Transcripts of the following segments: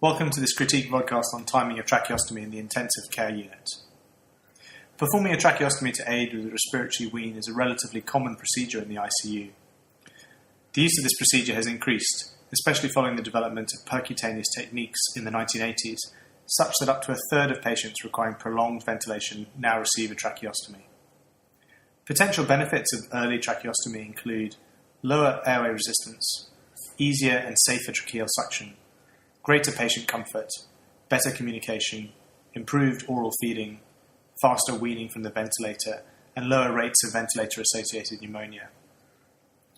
Welcome to this critique podcast on timing of tracheostomy in the intensive care unit. Performing a tracheostomy to aid with a respiratory wean is a relatively common procedure in the ICU. The use of this procedure has increased, especially following the development of percutaneous techniques in the 1980s, such that up to a third of patients requiring prolonged ventilation now receive a tracheostomy. Potential benefits of early tracheostomy include lower airway resistance, easier and safer tracheal suction, greater patient comfort, better communication, improved oral feeding, faster weaning from the ventilator, and lower rates of ventilator-associated pneumonia.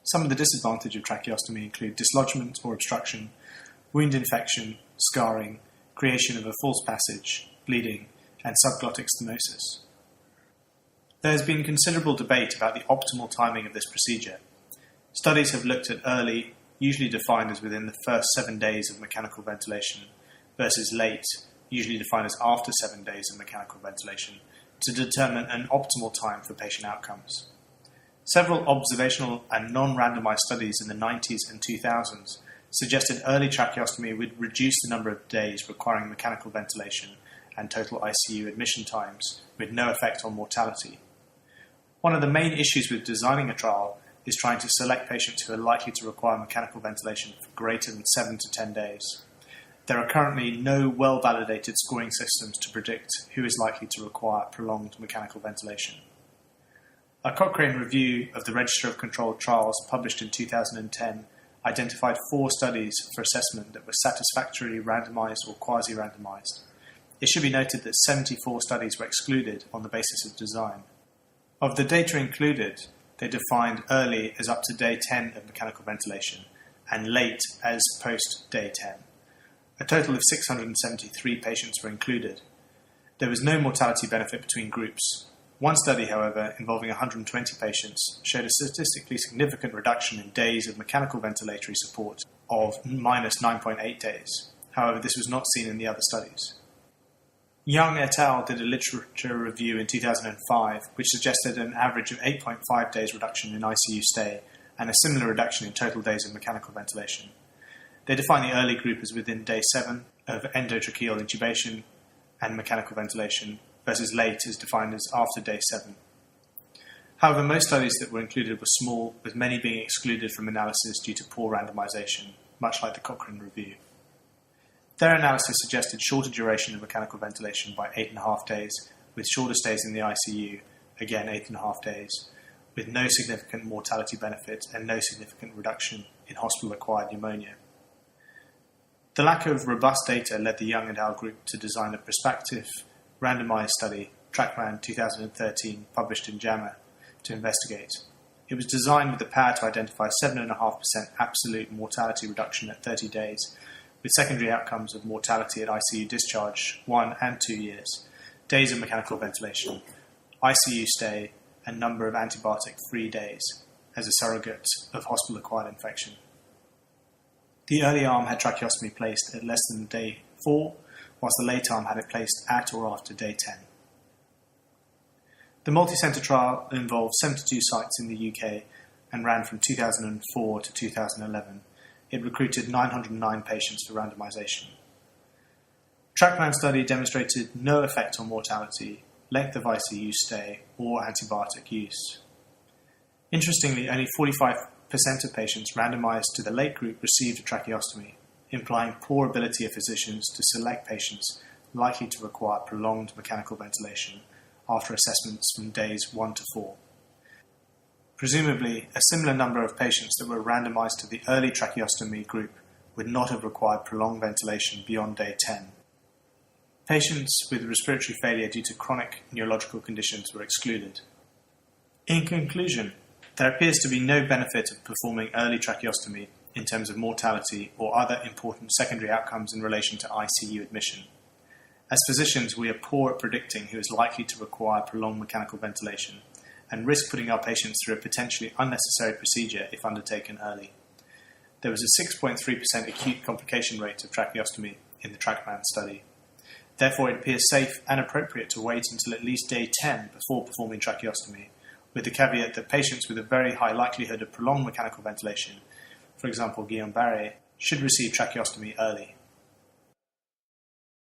Some of the disadvantages of tracheostomy include dislodgement or obstruction, wound infection, scarring, creation of a false passage, bleeding, and subglottic stenosis. There has been considerable debate about the optimal timing of this procedure. Studies have looked at early, usually defined as within the first 7 days of mechanical ventilation, versus late, usually defined as after 7 days of mechanical ventilation, to determine an optimal time for patient outcomes. Several observational and non-randomized studies in the 90s and 2000s suggested early tracheostomy would reduce the number of days requiring mechanical ventilation and total ICU admission times, with no effect on mortality. One of the main issues with designing a trial is trying to select patients who are likely to require mechanical ventilation for greater than 7 to 10 days. There are currently no well-validated scoring systems to predict who is likely to require prolonged mechanical ventilation. A Cochrane review of the Register of Controlled Trials published in 2010 identified 4 studies for assessment that were satisfactorily randomized or quasi-randomized. It should be noted that 74 studies were excluded on the basis of design. Of the data included, they defined early as up to day 10 of mechanical ventilation and late as post day 10. A total of 673 patients were included. There was no mortality benefit between groups. One study, however, involving 120 patients, showed a statistically significant reduction in days of mechanical ventilatory support of minus 9.8 days. However, this was not seen in the other studies. Young et al. Did a literature review in 2005 which suggested an average of 8.5 days reduction in ICU stay and a similar reduction in total days of mechanical ventilation. They define the early group as within day 7 of endotracheal intubation and mechanical ventilation versus late as defined as after day 7. However, most studies that were included were small, with many being excluded from analysis due to poor randomization, much like the Cochrane review. Their analysis suggested shorter duration of mechanical ventilation by 8.5 days, with shorter stays in the ICU, again 8.5 days, with no significant mortality benefit and no significant reduction in hospital-acquired pneumonia. The lack of robust data led the Young et al. Group to design a prospective, randomized study, TrackMan 2013, published in JAMA, to investigate. It was designed with the power to identify 7.5% absolute mortality reduction at 30 days, with secondary outcomes of mortality at ICU discharge 1 and 2 years, days of mechanical ventilation, ICU stay, and number of antibiotic-free days as a surrogate of hospital-acquired infection. The early arm had tracheostomy placed at less than day 4, whilst the late arm had it placed at or after day 10. The multi-centre trial involved 72 sites in the UK and ran from 2004 to 2011. It recruited 909 patients for randomization. TrackMan study demonstrated no effect on mortality, length of ICU stay, or antibiotic use. Interestingly, only 45% of patients randomized to the late group received a tracheostomy, implying poor ability of physicians to select patients likely to require prolonged mechanical ventilation after assessments from days 1 to 4. Presumably, a similar number of patients that were randomized to the early tracheostomy group would not have required prolonged ventilation beyond day 10. Patients with respiratory failure due to chronic neurological conditions were excluded. In conclusion, there appears to be no benefit of performing early tracheostomy in terms of mortality or other important secondary outcomes in relation to ICU admission. As physicians, we are poor at predicting who is likely to require prolonged mechanical ventilation and risk putting our patients through a potentially unnecessary procedure if undertaken early. There was a 6.3% acute complication rate of tracheostomy in the TrackMan study. Therefore, it appears safe and appropriate to wait until at least day 10 before performing tracheostomy, with the caveat that patients with a very high likelihood of prolonged mechanical ventilation, for example Guillain-Barré, should receive tracheostomy early.